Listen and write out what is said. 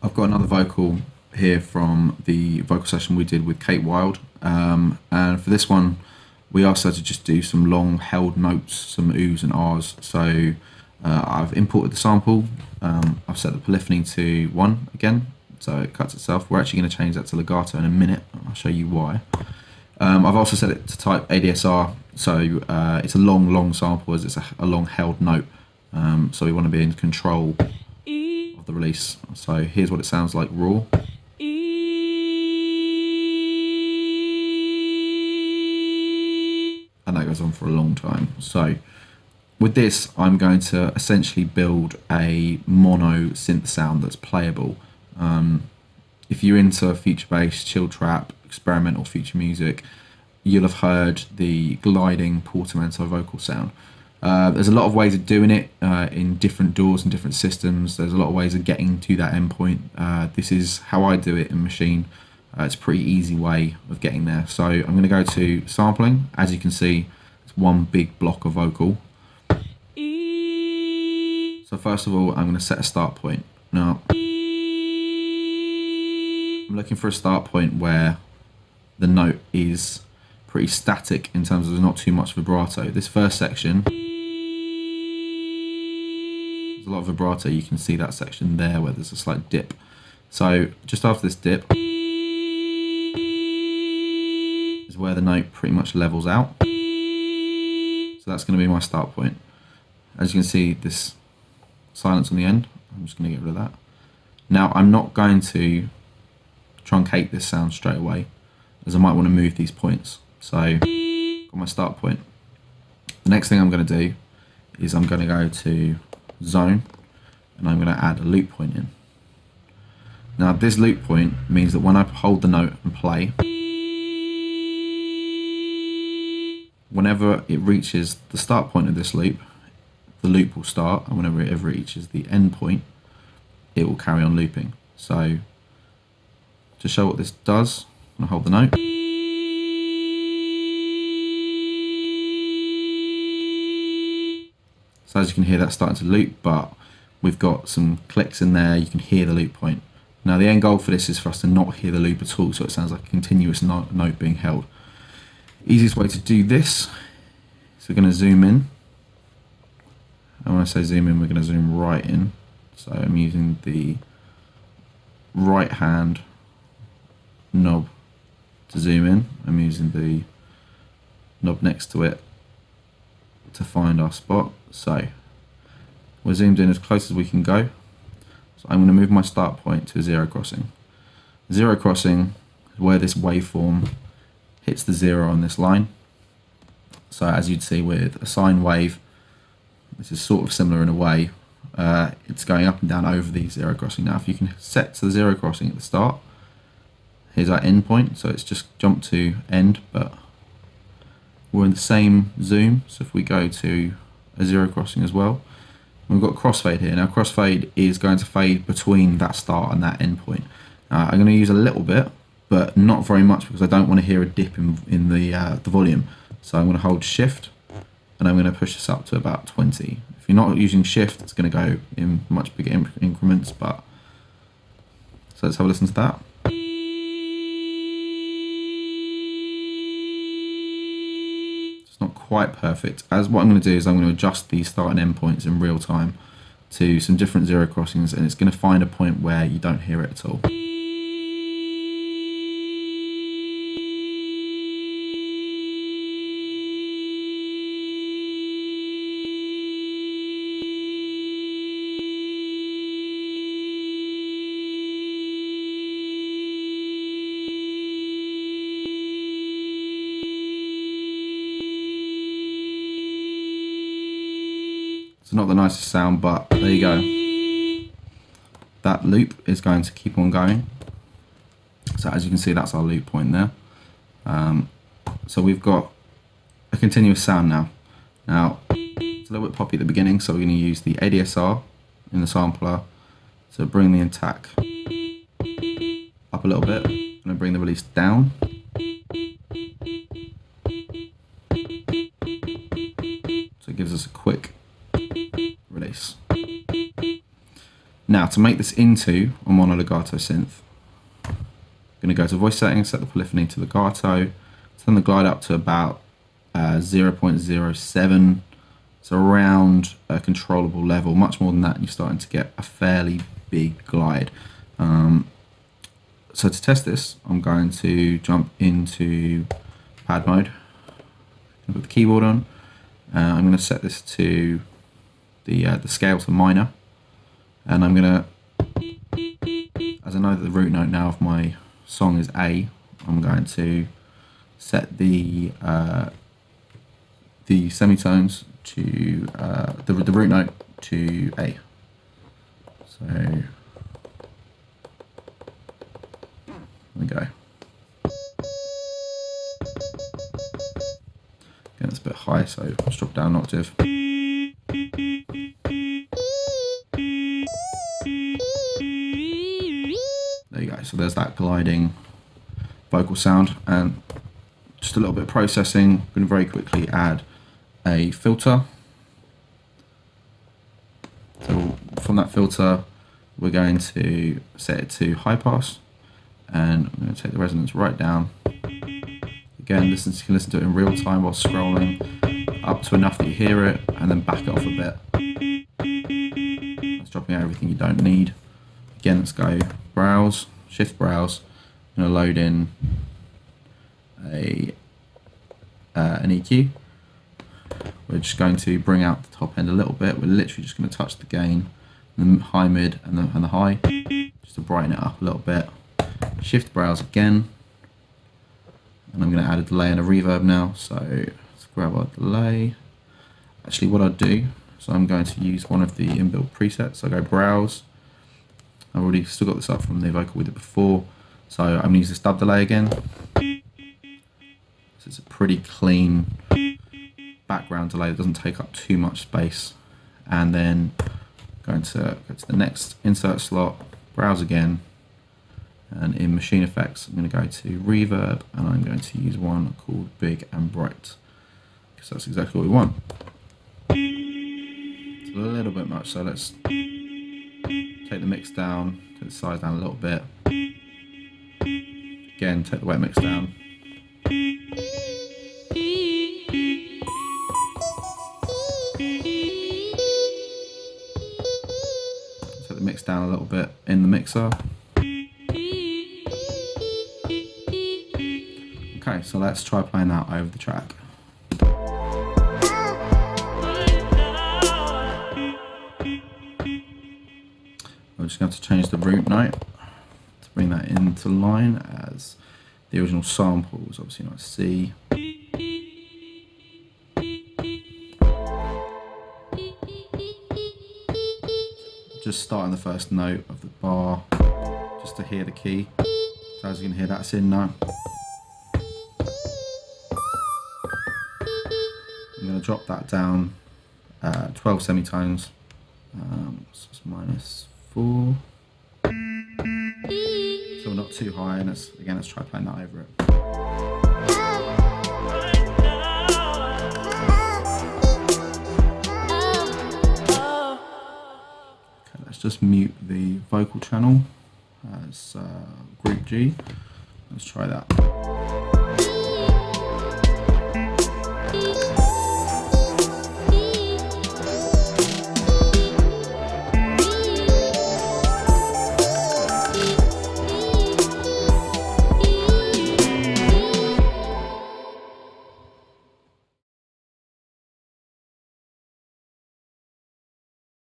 I've got another vocal here from the vocal session we did with Kate Wilde, and for this one we asked her to just do some long held notes, some oohs and ahs. So I've imported the sample, I've set the polyphony to 1 again, so it cuts itself. We're actually going to change that to legato in a minute, I'll show you why. I've also set it to type ADSR, so it's a long sample as it's a long held note, so we want to be in control of the release. So here's what it sounds like raw. And that goes on for a long time. So with this, I'm going to essentially build a mono synth sound that's playable. If you're into future bass, chill trap, experimental future music, you'll have heard the gliding portamento vocal sound. There's a lot of ways of doing it in different DAWs and different systems. There's a lot of ways of getting to that endpoint. This is how I do it in Machine. It's a pretty easy way of getting there. So I'm going to go to sampling. As you can see, it's one big block of vocal. So first of all, I'm going to set a start point. Now, I'm looking for a start point where the note is pretty static in terms of there's not too much vibrato. This first section, there's a lot of vibrato. You can see that section there where there's a slight dip. So just after this dip is where the note pretty much levels out. So that's going to be my start point. As you can see, this silence on the end, I'm just going to get rid of that. Now I'm not going to truncate this sound straight away, as I might want to move these points. So got my start point. The next thing I'm going to do is I'm going to go to zone and I'm going to add a loop point in. Now this loop point means that when I hold the note and play, whenever it reaches the start point of this loop, the loop will start, and whenever it reaches the end point, it will carry on looping. So to show what this does, I'm going to hold the note. So as you can hear, that's starting to loop, but we've got some clicks in there. You can hear the loop point. Now the end goal for this is for us to not hear the loop at all, so it sounds like a continuous note being held. Easiest way to do this is we're going to zoom in. And when I say zoom in, we're going to zoom right in. So I'm using the right hand knob to zoom in. I'm using the knob next to it to find our spot. So we're zoomed in as close as we can go. So I'm going to move my start point to a zero crossing. Zero crossing is where this waveform hits the zero on this line. So as you'd see with a sine wave, this is sort of similar in a way. It's going up and down over the zero crossing. Now if you can set to the zero crossing at the start, here's our end point, so it's just jumped to end, but we're in the same zoom. So if we go to a zero crossing as well, we've got crossfade here. Now crossfade is going to fade between that start and that end point. I'm going to use a little bit, but not very much, because I don't want to hear a dip in the volume. So I'm going to hold shift and I'm going to push this up to about 20. If you're not using shift, it's going to go in much bigger increments, but so let's have a listen to that. It's not quite perfect. As what I'm going to do is I'm going to adjust these start and end points in real time to some different zero crossings, and it's going to find a point where you don't hear it at all. It's not the nicest sound, but there you go. That loop is going to keep on going. So as you can see, that's our loop point there. So we've got a continuous sound now. Now, it's a little bit poppy at the beginning, so we're going to use the ADSR in the sampler to bring the attack up a little bit. I'm going to bring the release down. So it gives us a quick release. Now to make this into a mono-legato synth, I'm going to go to voice settings, set the polyphony to legato, turn the glide up to about 0.07. It's around a controllable level. Much more than that, and you're starting to get a fairly big glide. So to test this, I'm going to jump into pad mode. Put the keyboard on. I'm going to set this to the scale to minor, and I'm going to, as I know that the root note now of my song is A, I'm going to set the semitones to the root note to A. So there we go. Again, it's a bit high, so let's drop down an octave. There you go. So there's that gliding vocal sound, and just a little bit of processing. I'm going to very quickly add a filter. So from that filter, we're going to set it to high pass, and I'm going to take the resonance right down. Again, you can listen to it in real time while scrolling up to enough that you hear it, and then back it off a bit. That's dropping out everything you don't need. Again, let's go browse, shift browse. I'm going to load in an EQ. We're just going to bring out the top end a little bit. We're literally just going to touch the gain, the high, mid, and the high, just to brighten it up a little bit. Shift browse again, and I'm going to add a delay and a reverb now. So let's grab our delay. Actually, what I'll do, so I'm going to use one of the inbuilt presets. So I go browse. I've already still got this up from the vocal we did before. So I'm going to use this dub delay again. So it's a pretty clean background delay that doesn't take up too much space. And then going to go to the next insert slot, browse again, and in machine effects I'm going to go to reverb, and I'm going to use one called big and bright, because that's exactly what we want. It's a little bit much, so let's take the mix down, take the size down a little bit. Again, take the wet mix down. Take the mix down a little bit in the mixer. Okay, so let's try playing that over the track. I'm just going to change the root note to bring that into line, as the original sample was obviously not a C. Just starting the first note of the bar, just to hear the key. So as you can hear, that's in now. I'm going to drop that down 12 semitones, so it's -4. So we're not too high, and let's try playing that over it. Okay, let's just mute the vocal channel as group G. Let's try that.